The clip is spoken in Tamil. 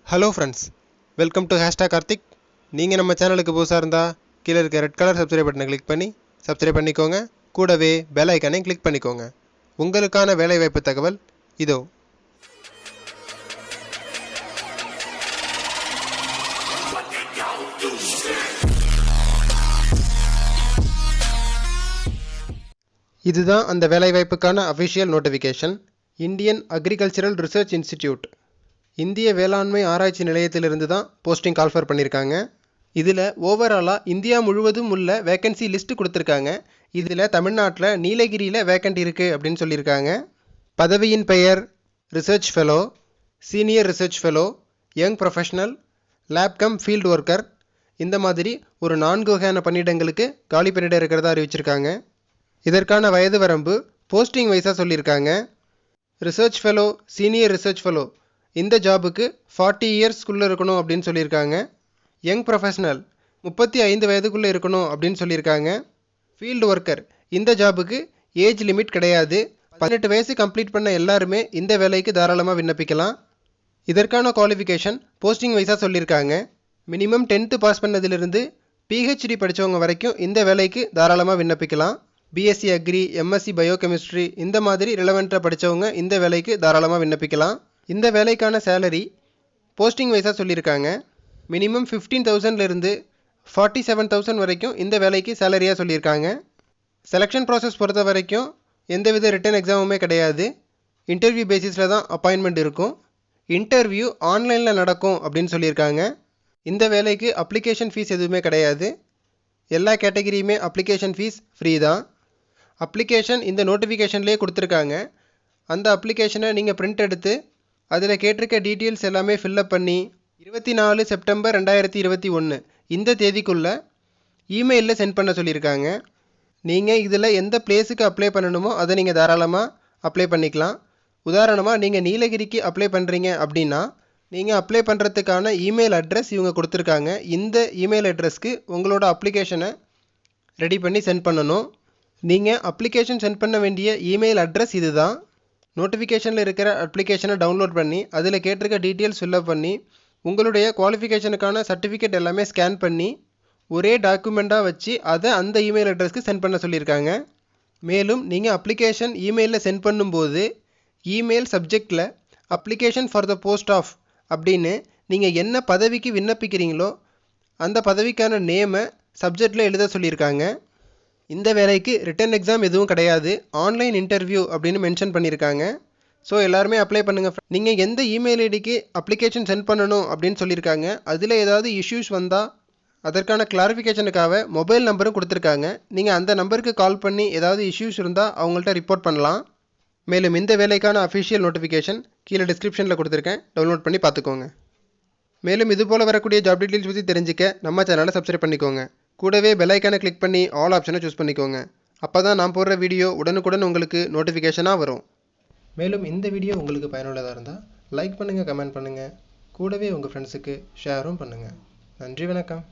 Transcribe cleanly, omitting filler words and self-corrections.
Hello friends, welcome to #Karthik. நீங்கள் நம்ம சேனலுக்கு புதுசாக இருந்தால் கீழே இருக்க ரெட் கலர் சப்ஸ்கிரைப் பட்டனை கிளிக் பண்ணி சப்ஸ்கிரைப் பண்ணிக்கோங்க. கூடவே பெல் ஐக்கானையும் கிளிக் பண்ணிக்கோங்க. உங்களுக்கான வேலைவாய்ப்பு தகவல் இதோ. இதுதான் அந்த வேலைவாய்ப்புக்கான official notification. Indian agricultural research institute, இந்திய வேளாண்மை ஆராய்ச்சி நிலையத்திலிருந்து தான் போஸ்டிங் கால்ஃபர் பண்ணியிருக்காங்க. இதில் ஓவராலாக இந்தியா முழுவதும் உள்ள வேக்கன்சி லிஸ்ட்டு கொடுத்துருக்காங்க. இதில் தமிழ்நாட்டில் நீலகிரியில் வேக்கண்ட் இருக்குது அப்படின்னு சொல்லியிருக்காங்க. பதவியின் பெயர் research fellow, senior research fellow, young professional, lab come field worker. இந்த மாதிரி ஒரு 4 வகையான பணியிடங்களுக்கு காலி பணியிடம் இருக்கிறதா அறிவிச்சிருக்காங்க. இதற்கான வயது வரம்பு போஸ்டிங் வைஸாக சொல்லியிருக்காங்க. Research fellow, senior research fellow இந்த ஜாபுக்கு 40 இயர்ஸ்க்குள்ளே இருக்கணும் அப்படின்னு சொல்லியிருக்காங்க. யங் ப்ரொஃபஷனல் 35 வயதுக்குள்ளே இருக்கணும் அப்படின்னு சொல்லியிருக்காங்க. ஃபீல்டு ஒர்க்கர் இந்த ஜாபுக்கு ஏஜ் லிமிட் கிடையாது. 18 வயசு கம்ப்ளீட் பண்ண எல்லாருமே இந்த வேலைக்கு தாராளமாக விண்ணப்பிக்கலாம். இதற்கான குவாலிஃபிகேஷன் போஸ்டிங் வைஸாக சொல்லியிருக்காங்க. மினிமம் 10th பாஸ் பண்ணதிலிருந்து PhD படித்தவங்க வரைக்கும் இந்த வேலைக்கு தாராளமாக விண்ணப்பிக்கலாம். BSc அக்ரி, MSc பயோகெமிஸ்ட்ரி இந்த மாதிரி ரிலவெண்ட்டாக படித்தவங்க இந்த வேலைக்கு தாராளமாக விண்ணப்பிக்கலாம். இந்த வேலைக்கான சேலரி போஸ்டிங் வைஸாக சொல்லியிருக்காங்க. மினிமம் 15,000லேருந்து 47,000 வரைக்கும் இந்த வேலைக்கு சேலரியாக சொல்லியிருக்காங்க. செலெக்ஷன் ப்ராசஸ் பொறுத்த வரைக்கும் எந்தவித ரிட்டன் எக்ஸாமுமே கிடையாது. இன்டர்வியூ பேசிஸில் தான் அப்பாயின்மெண்ட் இருக்கும். இன்டர்வியூ ஆன்லைனில் நடக்கும் அப்படின்னு சொல்லியிருக்காங்க. இந்த வேலைக்கு அப்ளிகேஷன் ஃபீஸ் எதுவுமே கிடையாது. எல்லா கேட்டகிரியுமே அப்ளிகேஷன் ஃபீஸ் ஃப்ரீ தான். அப்ளிகேஷன் இந்த நோட்டிஃபிகேஷன்லேயே கொடுத்துருக்காங்க. அந்த அப்ளிகேஷனை நீங்கள் பிரிண்ட் எடுத்து அதில் கேட்டிருக்க டீட்டெயில்ஸ் எல்லாமே ஃபில்லப் பண்ணி 24 செப்டம்பர் 2021 இந்த தேதிக்குள்ளே இமெயிலில் சென்ட் பண்ண சொல்லியிருக்காங்க. நீங்கள் இதில் எந்த பிளேஸுக்கு அப்ளை பண்ணணுமோ அதை நீங்கள் தாராளமாக அப்ளை பண்ணிக்கலாம். உதாரணமாக நீங்கள் நீலகிரிக்கு அப்ளை பண்ணுறீங்க அப்படின்னா நீங்கள் அப்ளை பண்ணுறதுக்கான இமெயில் அட்ரஸ் இவங்க கொடுத்துருக்காங்க. இந்த இமெயில் அட்ரஸ்க்கு உங்களோட அப்ளிகேஷனை ரெடி பண்ணி சென்ட் பண்ணணும். நீங்கள் அப்ளிகேஷன் சென்ட் பண்ண வேண்டிய இமெயில் அட்ரஸ் இது தான். நோட்டிஃபிகேஷனில் இருக்கிற அப்ளிகேஷனை டவுன்லோட் பண்ணி அதில் கேட்டிருக்க டீட்டெயில்ஸ் ஃபில்லப் பண்ணி உங்களுடைய குவாலிஃபிகேஷனுக்கான சர்டிஃபிகேட் எல்லாமே ஸ்கேன் பண்ணி ஒரே டாக்குமெண்ட்டாக வச்சு அதை அந்த இமெயில் அட்ரஸ்க்கு சென்ட் பண்ண சொல்லியிருக்காங்க. மேலும் நீங்கள் அப்ளிகேஷன் இமெயிலில் சென்ட் பண்ணும்போது இமெயில் சப்ஜெக்டில் application for the post of அப்படின்னு நீங்கள் என்ன பதவிக்கு விண்ணப்பிக்கிறீங்களோ அந்த பதவிக்கான நேமை சப்ஜெக்டில் எழுத சொல்லியிருக்காங்க. இந்த வேலைக்கு ரிட்டன் எக்ஸாம் எதுவும் கிடையாது. ஆன்லைன் இன்டர்வியூ அப்படின்னு மென்ஷன் பண்ணியிருக்காங்க. ஸோ எல்லாருமே அப்ளை பண்ணுங்கள். நீங்கள் எந்த இமெயில் ஐடிக்கு அப்ளிகேஷன் சென்ட் பண்ணணும் அப்படின்னு சொல்லியிருக்காங்க. அதில் ஏதாவது இஷ்யூஸ் வந்தால் அதற்கான கிளாரிஃபிகேஷனுக்காக மொபைல் நம்பரும் கொடுத்துருக்காங்க. நீங்கள் அந்த நம்பருக்கு கால் பண்ணி ஏதாவது இஷ்யூஸ் இருந்தால் அவங்கள்ட்ட ரிப்போர்ட் பண்ணலாம். மேலும் இந்த வேலைக்கான அஃபிஷியல் நோட்டிஃபிகேஷன் கீழே டிஸ்கிரிப்ஷனில் கொடுத்துருக்கேன், டவுன்லோட் பண்ணி பார்த்துக்கோங்க. மேலும் இதுபோல் வரக்கூடிய ஜாப் டீட்டெயில்ஸ் பற்றி தெரிஞ்சுக்க நம்ம சேனலை சப்ஸ்கிரைப் பண்ணிக்கோங்க. கூடவே பெல் ஐக்கானை கிளிக் பண்ணி ஆல் ஆப்ஷனை சூஸ் பண்ணிக்கோங்க. அப்போ தான் நான் போடுற வீடியோ உடனுக்குடன் உங்களுக்கு நோட்டிஃபிகேஷனாக வரும். மேலும் இந்த வீடியோ உங்களுக்கு பயனுள்ளதாக இருந்தால் லைக் பண்ணுங்கள், கமெண்ட் பண்ணுங்கள். கூடவே உங்கள் ஃப்ரெண்ட்ஸுக்கு ஷேரும் பண்ணுங்கள். நன்றி, வணக்கம்.